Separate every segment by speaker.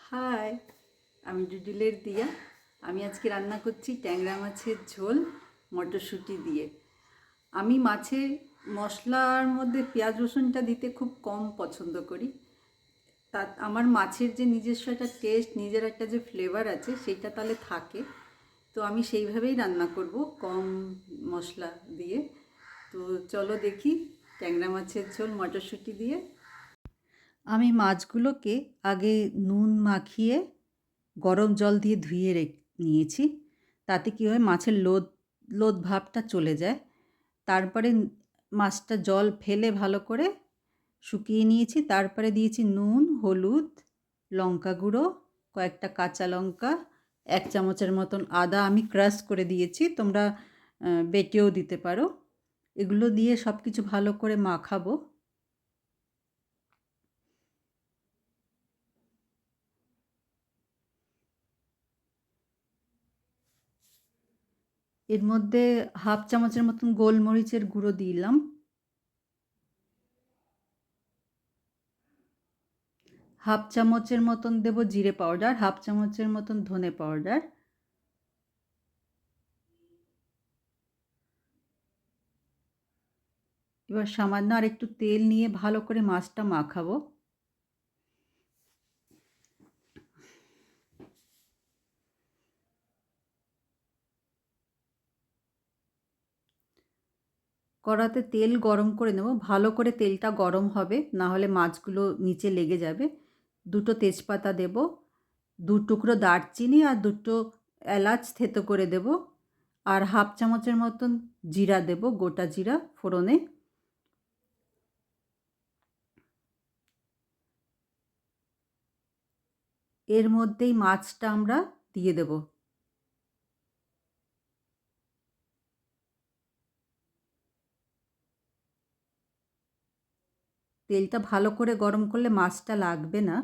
Speaker 1: High, আমি ডুডুলের দিয়া। আমি আজকে রান্না করছি ট্যাংরা মাছের ঝোল মটরশুঁটি দিয়ে। আমি মাছের মশলার মধ্যে পেঁয়াজ রসুনটা দিতে খুব কম পছন্দ করি। তা আমার মাছের যে নিজস্ব একটা টেস্ট, নিজের একটা যে ফ্লেভার আছে সেটা তাহলে থাকে। তো আমি সেইভাবেই রান্না করব, কম মশলা দিয়ে। তো চলো দেখি ট্যাংরা মাছের ঝোল মটরশুঁটি দিয়ে। আমি মাছগুলোকে আগে নুন মাখিয়ে গরম জল দিয়ে ধুয়ে নিয়েছি। তাতে কী হয়, মাছের লোদ লোদ ভাবটা চলে যায়। তারপরে মাছটা জল ফেলে ভালো করে শুকিয়ে নিয়েছি। তারপরে দিয়েছি নুন, হলুদ, লঙ্কা গুঁড়ো, কয়েকটা কাঁচা লঙ্কা, 1 চামচের মতন আদা আমি ক্রাশ করে দিয়েছি, তোমরা বেটেও দিতে পারো। এগুলো দিয়ে সব কিছু ভালো করে মাখাবো। এর মধ্যে 1/2 চামচের মতন গোলমরিচের গুঁড়ো দিলাম। 1/2 চামচের মতন দেব জিরে পাউডার, 1/2 চামচের মতন ধনে পাউডার। এবার সামান্য আর একটু তেল নিয়ে ভালো করে মাছটা মাখাবো। কড়াতে তেল গরম করে নেব। ভালো করে তেলটা গরম হবে, না হলে মাছগুলো নিচে লেগে যাবে। 2টো তেজপাতা দেব, 2 টুকরো দারচিনি আর 2টো এলাচ থেতো করে দেব, আর 1/2 চামচের মতন জিরা দেব, গোটা জিরা ফোড়নে। এর মধ্যেই মাছটা আমরা দিয়ে দেব। তেলটা ভালো করে গরম করলে মাছটা লাগবে না।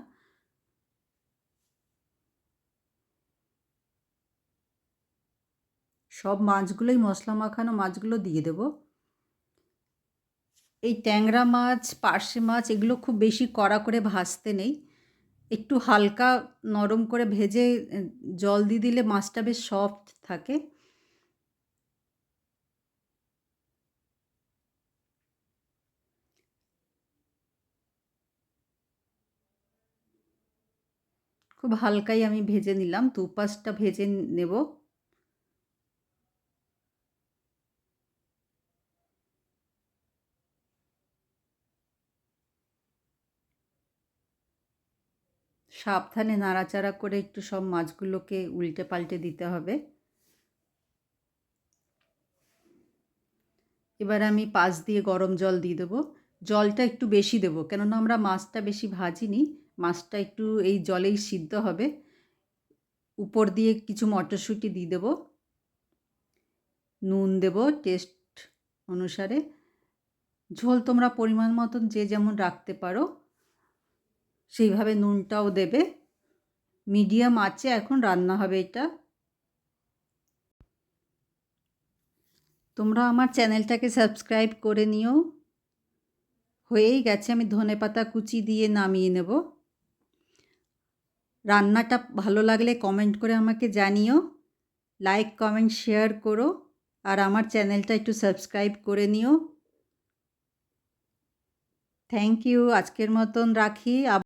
Speaker 1: সব মাছগুলোই, মশলা মাখানো মাছগুলো দিয়ে দেব। এই ট্যাংরা মাছ, পার্শে মাছ এগুলো খুব বেশি কড়া করে ভাজতে নেই। একটু হালকা নরম করে ভেজে জল দিয়ে দিলে মাছটা বেশ সফট থাকে। খুব হালকাই আমি ভেজে নিলাম, 2 পাশটা ভেজে নেব। সাবধানে নাড়াচাড়া করে একটু সব মাছগুলোকে উল্টে পাল্টে দিতে হবে। এবার আমি পাশ দিয়ে গরম জল দিয়ে দেবো। জলটা একটু বেশি দেবো, কেননা আমরা মাছটা বেশি ভাজিনি, মাছটা একটু এই জলেই সিদ্ধ হবে। উপর দিয়ে কিছু মটরশুঁটি দিয়ে দেবো। নুন দেব টেস্ট অনুসারে। ঝোল তোমরা পরিমাণ মতন যে যেমন রাখতে পারো সেইভাবে নুনটাও দেবে। মিডিয়াম আঁচে এখন রান্না হবে এটা। তোমরা আমার চ্যানেলটাকে সাবস্ক্রাইব করে নিও। হয়েই গেছে, আমি ধনেপাতা কুচি দিয়ে নামিয়ে নেব। রান্নাটা ভালো লাগলে কমেন্ট করে আমাকে জানিও, লাইক কমেন্ট শেয়ার করো, আর আমার চ্যানেলটা একটু সাবস্ক্রাইব করে নিও। থ্যাংক ইউ, আজকের মতন রাখি।